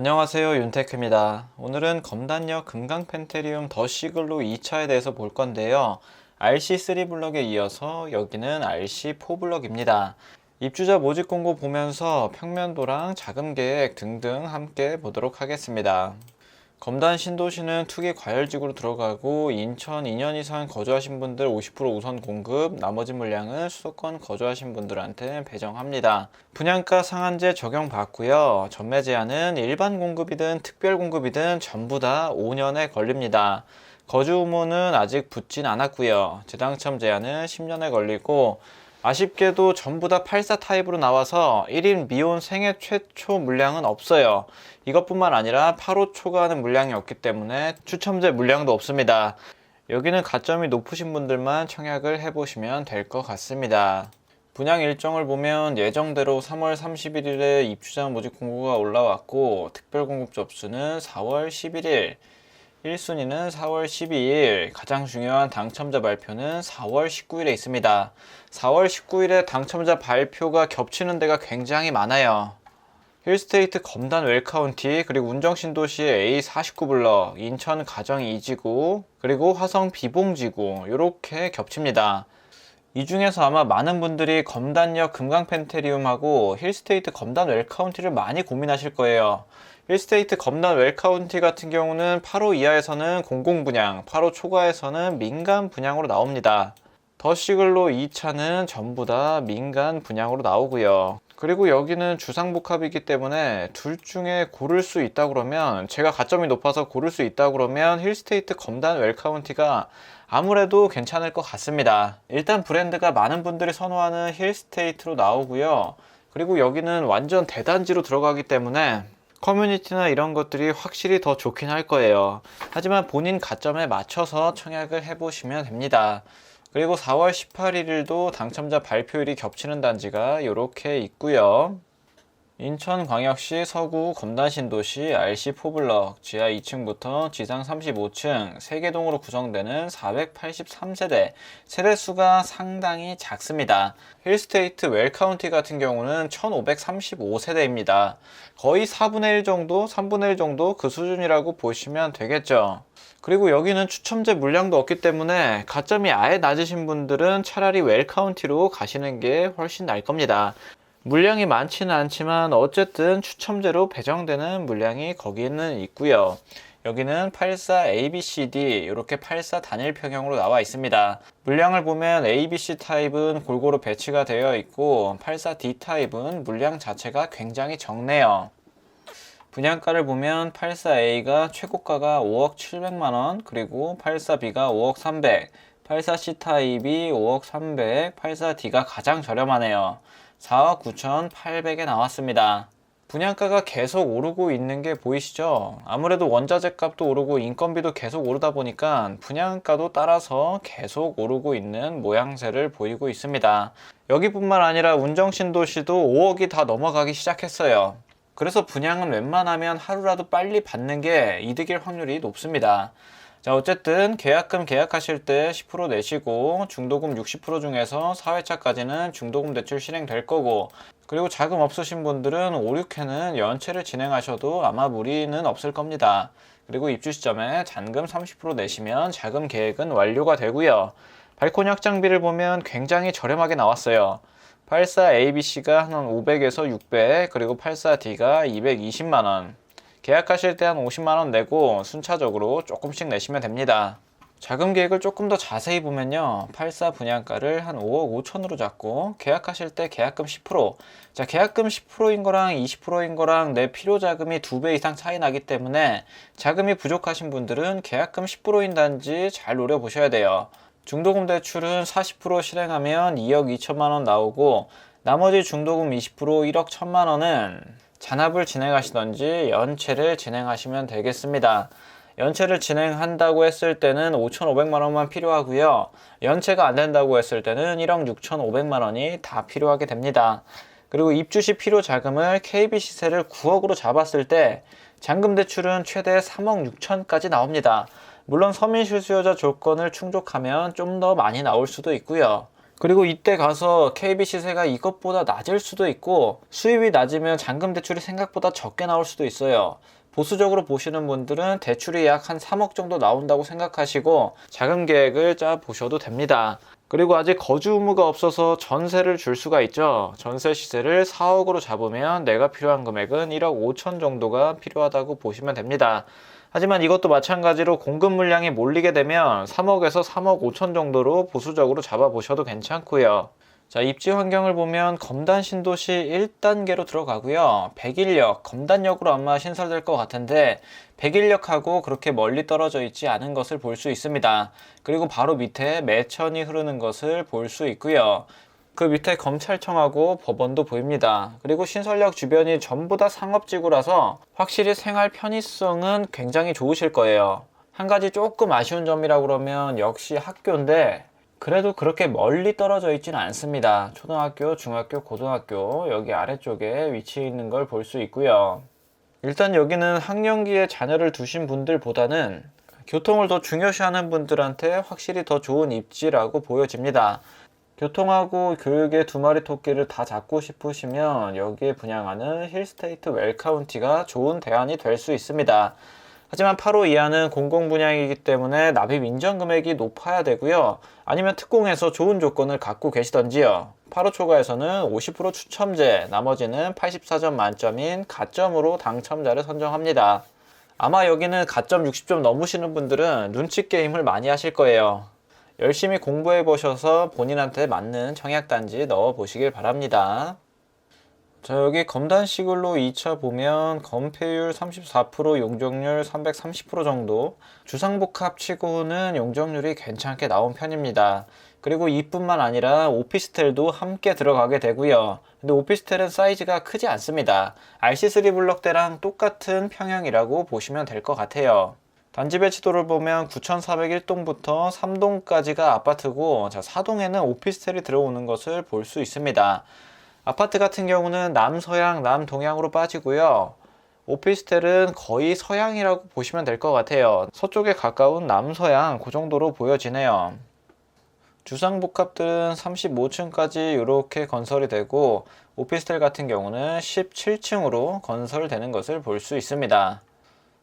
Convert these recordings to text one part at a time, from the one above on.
안녕하세요, 윤테크입니다. 오늘은 검단역 금강펜테리움 더 시글로 2차에 대해서 볼 건데요. RC3 블럭에 이어서 여기는 RC4 블럭입니다. 입주자 모집 공고 보면서 평면도랑 자금 계획 등등 함께 보도록 하겠습니다. 검단 신도시는 투기 과열지구로 들어가고 인천 2년 이상 거주하신 분들 50% 우선 공급, 나머지 물량은 수도권 거주하신 분들한테 배정합니다. 분양가 상한제 적용받고요. 전매 제한은 일반 공급이든 특별 공급이든 전부 다 5년에 걸립니다. 거주 의무는 아직 붙진 않았고요. 재당첨 제한은 10년에 걸리고 아쉽게도 전부 다 84 타입으로 나와서 1인 미혼 생애 최초 물량은 없어요. 이것뿐만 아니라 8호 초과하는 물량이 없기 때문에 추첨제 물량도 없습니다. 여기는 가점이 높으신 분들만 청약을 해보시면 될 것 같습니다. 분양 일정을 보면 예정대로 3월 31일에 입주자 모집 공고가 올라왔고 특별 공급 접수는 4월 11일, 1순위는 4월 12일, 가장 중요한 당첨자 발표는 4월 19일에 있습니다. 4월 19일에 당첨자 발표가 겹치는 데가 굉장히 많아요. 힐스테이트 검단 웰카운티, 그리고 운정신도시의 A49블럭, 인천 가정 2지구, 그리고 화성 비봉지구 이렇게 겹칩니다. 이 중에서 아마 많은 분들이 검단역 금강펜테리움하고 힐스테이트 검단 웰카운티를 많이 고민하실 거예요. 힐스테이트 검단 웰카운티 같은 경우는 8호 이하에서는 공공분양, 8호 초과에서는 민간 분양으로 나옵니다. 더 시글로 2차는 전부 다 민간 분양으로 나오고요. 그리고 여기는 주상복합이기 때문에 둘 중에 고를 수 있다 그러면, 제가 가점이 높아서 고를 수 있다 그러면 힐스테이트 검단 웰카운티가 아무래도 괜찮을 것 같습니다. 일단 브랜드가 많은 분들이 선호하는 힐스테이트로 나오고요. 그리고 여기는 완전 대단지로 들어가기 때문에 커뮤니티나 이런 것들이 확실히 더 좋긴 할 거예요. 하지만 본인 가점에 맞춰서 청약을 해보시면 됩니다. 그리고 4월 18일도 당첨자 발표일이 겹치는 단지가 이렇게 있고요. 인천광역시 서구 검단신도시 RC4블럭 지하 2층부터 지상 35층 3개동으로 구성되는 483세대, 세대수가 상당히 작습니다. 힐스테이트 웰카운티 같은 경우는 1535세대입니다. 거의 4분의 1 정도, 3분의 1 정도 그 수준이라고 보시면 되겠죠. 그리고 여기는 추첨제 물량도 없기 때문에 가점이 아예 낮으신 분들은 차라리 웰카운티로 가시는 게 훨씬 나을 겁니다. 물량이 많지는 않지만 어쨌든 추첨제로 배정되는 물량이 거기는 있고요. 여기는 84 ABCD 이렇게 84 단일 평형으로 나와 있습니다. 물량을 보면 ABC 타입은 골고루 배치가 되어 있고 84D 타입은 물량 자체가 굉장히 적네요. 분양가를 보면 84A가 최고가가 5억 700만원, 그리고 84B가 5억 300, 84C 타입이 5억 300, 84D가 가장 저렴하네요. 4억 9,800에 나왔습니다. 분양가가 계속 오르고 있는 게 보이시죠? 아무래도 원자재 값도 오르고 인건비도 계속 오르다 보니까 분양가도 따라서 계속 오르고 있는 모양새를 보이고 있습니다. 여기뿐만 아니라 운정신도시도 5억이 다 넘어가기 시작했어요. 그래서 분양은 웬만하면 하루라도 빨리 받는 게 이득일 확률이 높습니다. 자, 어쨌든 계약금 계약하실 때 10% 내시고 중도금 60% 중에서 4회차까지는 중도금 대출 실행될 거고, 그리고 자금 없으신 분들은 5, 6회는 연체를 진행하셔도 아마 무리는 없을 겁니다. 그리고 입주 시점에 잔금 30% 내시면 자금 계획은 완료가 되고요. 발코니 확장비를 보면 굉장히 저렴하게 나왔어요. 84 ABC가 한 500에서 600, 그리고 84D가 220만원. 계약하실 때 한 50만원 내고 순차적으로 조금씩 내시면 됩니다. 자금 계획을 조금 더 자세히 보면요, 84 분양가를 한 5억 5천으로 잡고 계약하실 때 계약금 10%, 자, 계약금 10%인 거랑 20%인 거랑 내 필요 자금이 2배 이상 차이 나기 때문에 자금이 부족하신 분들은 계약금 10%인 단지 잘 노려보셔야 돼요. 중도금 대출은 40% 실행하면 2억 2천만원 나오고, 나머지 중도금 20% 1억 1천만원은 잔압을 진행하시던지 연체를 진행하시면 되겠습니다. 연체를 진행한다고 했을 때는 5,500만원만 필요하고요. 연체가 안 된다고 했을 때는 1억 6,500만원이 다 필요하게 됩니다. 그리고 입주 시 필요 자금을 KB 시세를 9억으로 잡았을 때 잔금 대출은 최대 3억 6천까지 나옵니다. 물론 서민 실수요자 조건을 충족하면 좀 더 많이 나올 수도 있고요. 그리고 이때 가서 KB 시세가 이것보다 낮을 수도 있고 수입이 낮으면 잔금 대출이 생각보다 적게 나올 수도 있어요. 보수적으로 보시는 분들은 대출이 약 한 3억 정도 나온다고 생각하시고 자금 계획을 짜 보셔도 됩니다. 그리고 아직 거주 의무가 없어서 전세를 줄 수가 있죠. 전세 시세를 4억으로 잡으면 내가 필요한 금액은 1억 5천 정도가 필요하다고 보시면 됩니다. 하지만 이것도 마찬가지로 공급 물량이 몰리게 되면 3억에서 3억 5천 정도로 보수적으로 잡아보셔도 괜찮고요. 자, 입지 환경을 보면 검단 신도시 1단계로 들어가고요. 백일역, 검단역으로 아마 신설될 것 같은데 백일역하고 그렇게 멀리 떨어져 있지 않은 것을 볼 수 있습니다. 그리고 바로 밑에 매천이 흐르는 것을 볼 수 있고요. 그 밑에 검찰청하고 법원도 보입니다. 그리고 신설역 주변이 전부 다 상업지구라서 확실히 생활 편의성은 굉장히 좋으실 거예요. 한 가지 조금 아쉬운 점이라고 그러면 역시 학교인데 그래도 그렇게 멀리 떨어져 있지는 않습니다. 초등학교, 중학교, 고등학교 여기 아래쪽에 위치해 있는 걸 볼 수 있고요. 일단 여기는 학령기에 자녀를 두신 분들보다는 교통을 더 중요시하는 분들한테 확실히 더 좋은 입지라고 보여집니다. 교통하고 교육의 두 마리 토끼를 다 잡고 싶으시면 여기에 분양하는 힐스테이트 웰카운티가 좋은 대안이 될 수 있습니다. 하지만 8호 이하는 공공분양이기 때문에 납입 인정 금액이 높아야 되고요. 아니면 특공에서 좋은 조건을 갖고 계시던지요. 8호 초과에서는 50% 추첨제, 나머지는 84점 만점인 가점으로 당첨자를 선정합니다. 아마 여기는 가점 60점 넘으시는 분들은 눈치 게임을 많이 하실 거예요. 열심히 공부해 보셔서 본인한테 맞는 청약단지 넣어 보시길 바랍니다. 자, 여기 검단시글로 2차 보면 건폐율 34%, 용적률 330% 정도, 주상복합 치고는 용적률이 괜찮게 나온 편입니다. 그리고 이뿐만 아니라 오피스텔도 함께 들어가게 되고요. 근데 오피스텔은 사이즈가 크지 않습니다. RC3 블럭대랑 똑같은 평형이라고 보시면 될 것 같아요. 단지 배치도를 보면 9401동부터 3동까지가 아파트고, 자, 4동에는 오피스텔이 들어오는 것을 볼 수 있습니다. 아파트 같은 경우는 남서양, 남동양으로 빠지고요. 오피스텔은 거의 서양이라고 보시면 될 것 같아요. 서쪽에 가까운 남서양, 그 정도로 보여지네요. 주상복합들은 35층까지 이렇게 건설이 되고, 오피스텔 같은 경우는 17층으로 건설되는 것을 볼 수 있습니다.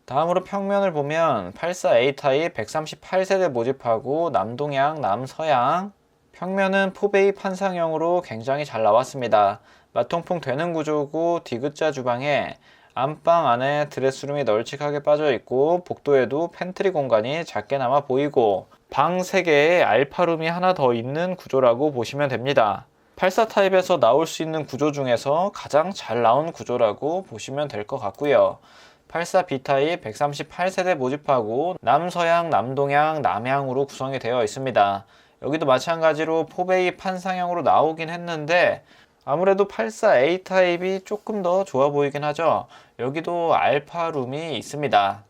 다음으로 평면을 보면 84A 타입 138세대 모집하고 남동양, 남서양, 평면은 포베이 판상형으로 굉장히 잘 나왔습니다. 마통풍 되는 구조고 디귿자 주방에 안방 안에 드레스룸이 널찍하게 빠져 있고 복도에도 팬트리 공간이 작게나마 보이고 방 3개에 알파룸이 하나 더 있는 구조라고 보시면 됩니다. 84 타입에서 나올 수 있는 구조 중에서 가장 잘 나온 구조라고 보시면 될 것 같고요. 84B 타입 138세대 모집하고 남서양, 남동양, 남향으로 구성이 되어 있습니다. 여기도 마찬가지로 포베이 판상형으로 나오긴 했는데 아무래도 84A 타입이 조금 더 좋아 보이긴 하죠. 여기도 알파룸이 있습니다.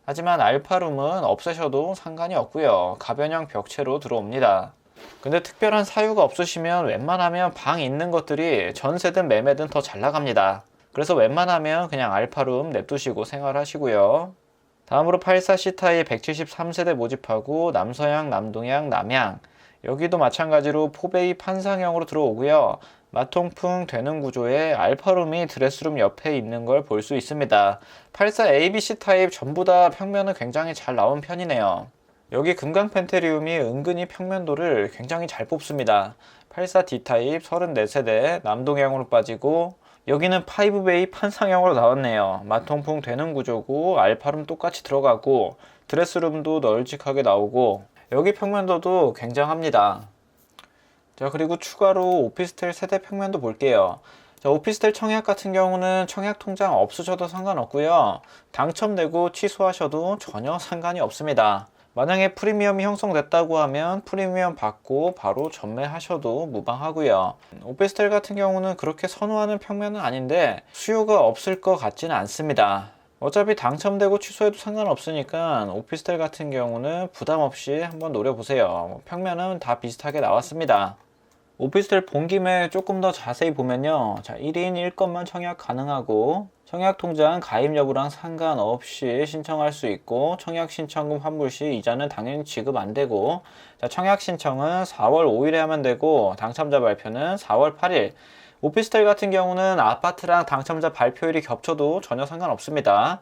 하지만 알파룸은 없애셔도 상관이 없고요. 가변형 벽체로 들어옵니다. 근데 특별한 사유가 없으시면 웬만하면 방 있는 것들이 전세든 매매든 더 잘 나갑니다. 그래서 웬만하면 그냥 알파룸 냅두시고 생활하시고요. 다음으로 84C 타입 173세대 모집하고 남서양, 남동양, 남향 여기도 마찬가지로 포베이 판상형으로 들어오고요. 마통풍 되는 구조에 알파룸이 드레스룸 옆에 있는 걸 볼 수 있습니다. 84 ABC 타입 전부 다 평면은 굉장히 잘 나온 편이네요. 여기 금강 펜테리움이 은근히 평면도를 굉장히 잘 뽑습니다. 84D 타입 34세대 남동향으로 빠지고 여기는 5베이 판상형으로 나왔네요. 마통풍 되는 구조고 알파룸 똑같이 들어가고 드레스룸도 널찍하게 나오고 여기 평면도도 굉장합니다. 자, 그리고 추가로 오피스텔 세대 평면도 볼게요. 자, 오피스텔 청약 같은 경우는 청약 통장 없으셔도 상관없고요. 당첨되고 취소하셔도 전혀 상관이 없습니다. 만약에 프리미엄이 형성됐다고 하면 프리미엄 받고 바로 전매하셔도 무방하고요. 오피스텔 같은 경우는 그렇게 선호하는 평면은 아닌데 수요가 없을 것 같지는 않습니다. 어차피 당첨되고 취소해도 상관없으니까 오피스텔 같은 경우는 부담 없이 한번 노려보세요. 평면은 다 비슷하게 나왔습니다. 오피스텔 본 김에 조금 더 자세히 보면요. 자, 1인 1건만 청약 가능하고 청약 통장 가입 여부랑 상관없이 신청할 수 있고 청약 신청금 환불 시 이자는 당연히 지급 안 되고 자, 청약 신청은 4월 5일에 하면 되고 당첨자 발표는 4월 8일. 오피스텔 같은 경우는 아파트랑 당첨자 발표일이 겹쳐도 전혀 상관없습니다.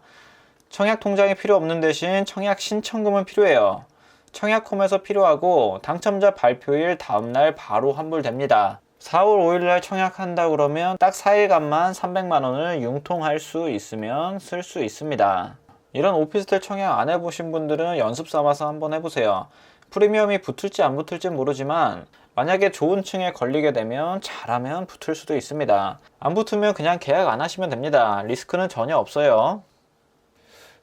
청약 통장이 필요 없는 대신 청약 신청금은 필요해요. 청약홈에서 필요하고 당첨자 발표일 다음날 바로 환불됩니다. 4월 5일날 청약한다 그러면 딱 4일간만 300만 원을 융통할 수 있으면 쓸 수 있습니다. 이런 오피스텔 청약 안 해보신 분들은 연습 삼아서 한번 해보세요. 프리미엄이 붙을지 안 붙을지 모르지만 만약에 좋은 층에 걸리게 되면 잘하면 붙을 수도 있습니다. 안 붙으면 그냥 계약 안 하시면 됩니다. 리스크는 전혀 없어요.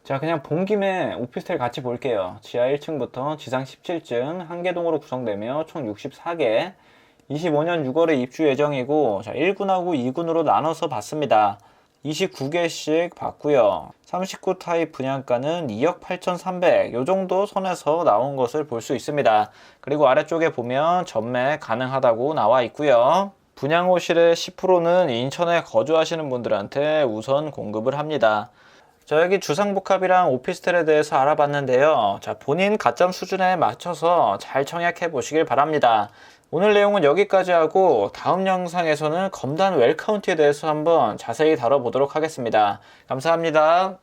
자, 그냥 본 김에 오피스텔 같이 볼게요. 지하 1층부터 지상 17층 한 개 동으로 구성되며 총 64개 25년 6월에 입주 예정이고 자, 1군하고 2군으로 나눠서 봤습니다. 29개씩 봤고요. 39 타입 분양가는 2억 8,300 요정도 선에서 나온 것을 볼 수 있습니다. 그리고 아래쪽에 보면 전매 가능하다고 나와 있고요. 분양 호실의 10%는 인천에 거주하시는 분들한테 우선 공급을 합니다. 자, 여기 주상복합이랑 오피스텔에 대해서 알아봤는데요. 자, 본인 가점 수준에 맞춰서 잘 청약해 보시길 바랍니다. 오늘 내용은 여기까지 하고 다음 영상에서는 검단 웰카운티에 대해서 한번 자세히 다뤄보도록 하겠습니다. 감사합니다.